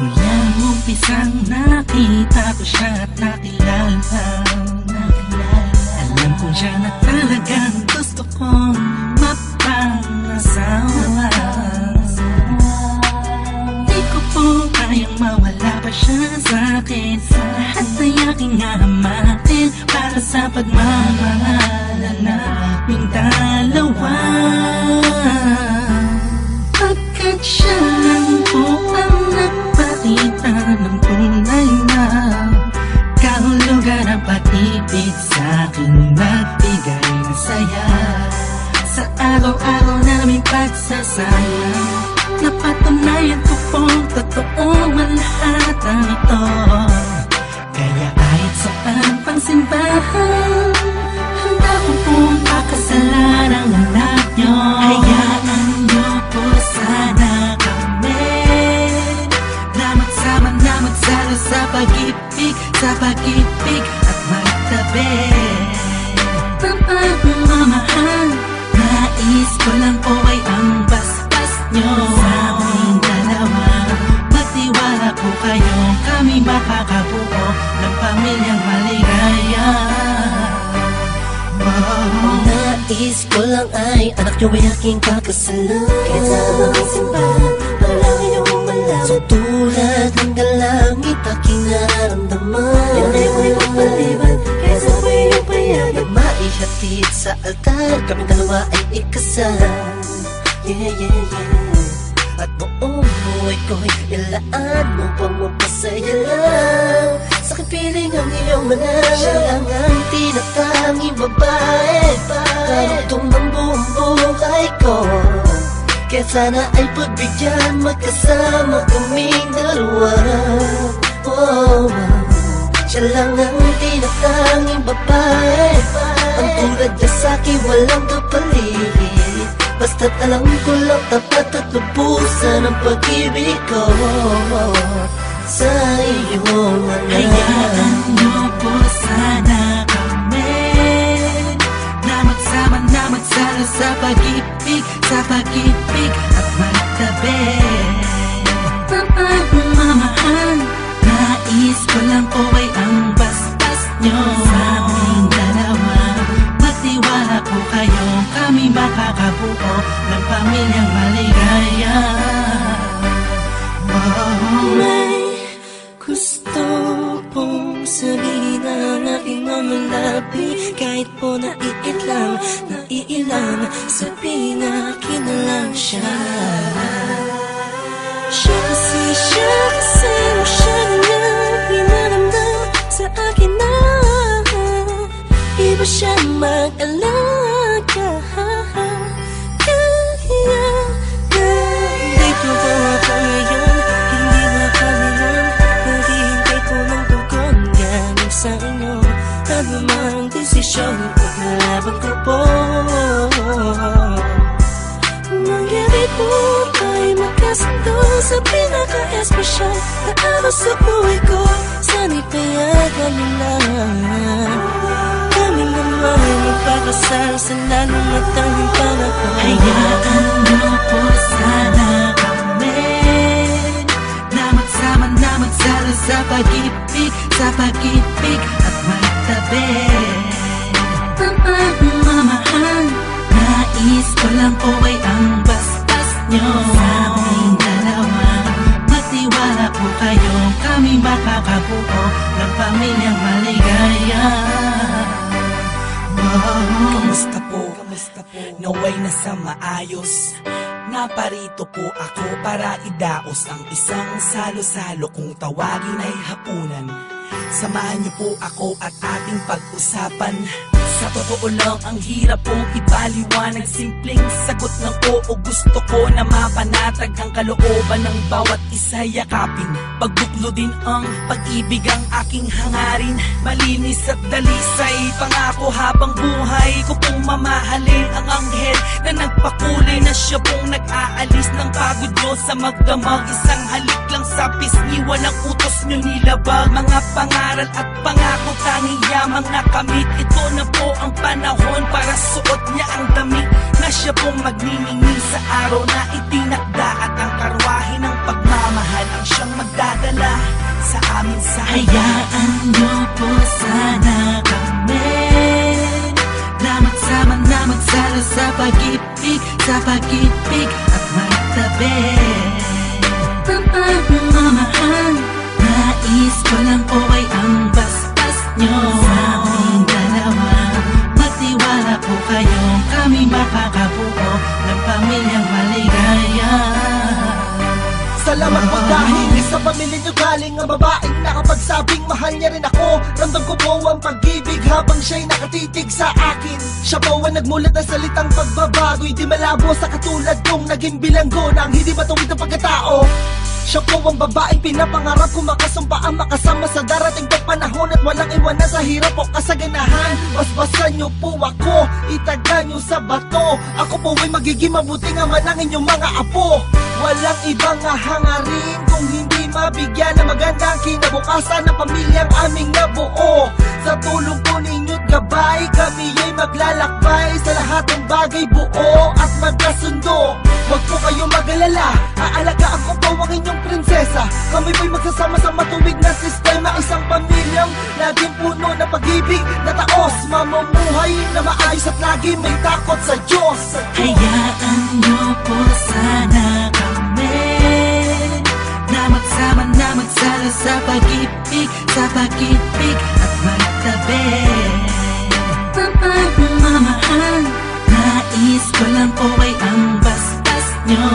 Mula umpisang nakita ko siya at nakilala. Alam kong siya na talagang gusto kong mapangasawa. Di ko po kayang mawala pa siya sa'kin. Lahat ay aking hahamakin para sa pagmamahalan naming dalawa. Pagkat siya lang po ang nagpakita ng tunay na kahulugan ng pag-ibig sa'king nagbigay ng saya. Sa araw-araw naming pagsasama, napatunayan ko pong totoo ang lahat ng ito. Kaya kahit saan pang simbahan, handa ko pong pakasalan ang anak nyo. Hayaan nyo po sana kami na magsama na magsalo sa pag-ibig, sa pag-ibig at magtabi ng pagmamahal. Nais ko lang po ay ang basbas nyo sa aming dalawa. Magtiwala po kayo, kami makakabuo ng pamilyang maligaya. Nais ko lang ay anak nyo ay aking pakasalan. Kahit sa mga simbahan, panalangin nyo umalam. So tulad ng galangit aking nararamdaman. Yan ay ako'y mapaliban, kaya sa ako'y iyong payagan. Maihatid sa altar, kami dalawa ay ikasal. Yeah, yeah, yeah. At buong buhay ko'y ilaan mo pang mapasaya lang. Sa aking piling ang iyong manang, siya lang ang tinatanging babae. Karugtong ng buong buhay ko, kaya sana ay pagbigyan, magkasama kaming dalawa. Oh, siya lang ang tinatanging babae. Ang tulad niya sa'kin walang kapalit. Basta't alam ko lang tapat at lubusan ang pag-ibig ko sa iyong anak. Hayaan nyo po sana kami na magsama na magsalo sa pag-ibig, sa pag-ibig at magtabi ng pagmamahal. Nais ko lang po ay ang basbas nyo sa aming dalawa. Magtiwala po kayo, kami makakabuo ng pamilyang maligaya. May gusto pong sabihin ang aking mamalabi. Kahit po naiilang, sabihin na akin na lang siya. Siya kasi siya na pinaramdam sa akin na iba siya mag-alaga. Dito po ako ngayon, hindi na kailangan naghihintay po ng tugon galing sa inyo. Ano mang desisyon, paglalaban ko po. Mangyari po ay magkasundo sa pinaka-espesyal na araw sa buhay ko. Sana'y payagan nila kami naman magpapasal sa lalong matanging pangako. Hayaan nyo po sana kami na magsama na magsalo sa pag-ibig, sa pag-ibig at magtabi ng pagmamahal. Nais ko lang po ay ang basbas nyo sa aming dalawa. Magtiwala po kayo, kami makakabuo ng pamilyang maligaya. Kamusta po? Naway nasa maayos. Naparito po ako para idaos ang isang salo-salo kung tawagin ay hapunan. Samahan niyo po ako at ating pag-usapan Sa totoo lang, ang hirap pong ipaliwanag. Simpleng sagot ng oo, gusto ko na mapanatag ang kalooban ng bawat isa yakapin. Pagbuklo din ang pag-ibig ang aking hangarin. Malinis at dalisay, pangako habang buhay ko pong mamahalin ang anghel na nagpakulay na siya pong nag-aalis ng pagod nyo sa magdamag. Isang halik lang sa pisngi, walang utos nyo nilabag. Mga pangaral at pangako tanging yamang nakamit. Ito na po ang panahon para suot niya ang damit na siya pong magniningil sa araw na itinakda. At ang karwahe ng pagmamahal ang siyang magdadala sa amin sa Hayaan niyo po sana kami na magsama na magsalo sa pag-ibig at magtabi. Ang pagmamahal, nais ko lang po ay ang basbas nyo sa aming dalawa. Magtiwala po kayo, kami makakabuo ng pamilyang maligaya. Salamat po dahil sa pamilya niyo galing ang babaeng nakapagsabing mahal niya rin ako. Ramdam ko po ang pag-ibig habang siya'y nakatitig sa akin. Siya po ang nagmulat ng salitang pagbabago, hindi malabo sa katulad kong naging bilanggo ng hindi matuwid ang pagkatao. Siya po ang babaeng pinapangarap ko, makasumpa ang makasama sa darating pang panahon at walang iwanan sa hirap o kasaganahan. Basbasan niyo po ako, itaga niyo sa bato. Ako po ay magiging mabuting ama ng inyong mga apo. Walang ibang hangarin kung hindi mabigyan ng magandang kinabukasan ng pamilyang aming nabuo. Sa tulong po ninyo't gabay, kami ay maglalakbay sa lahat ng bagay, buo at magkasundo. Huwag po kayong mag-alala, aalagaan ko po ang inyong prinsesa. Kami po'y magsasama sa matuwid na sistema, isang pamilyang laging puno ng pag-ibig na taos, mamumuhay na maayos at lagi may takot sa Diyos. Hayaan niyo po sana kami na magsama na magsalo sa pag-ibig at magtabi. Ang pagmamahal, nais ko lang po ay ang basbas nyo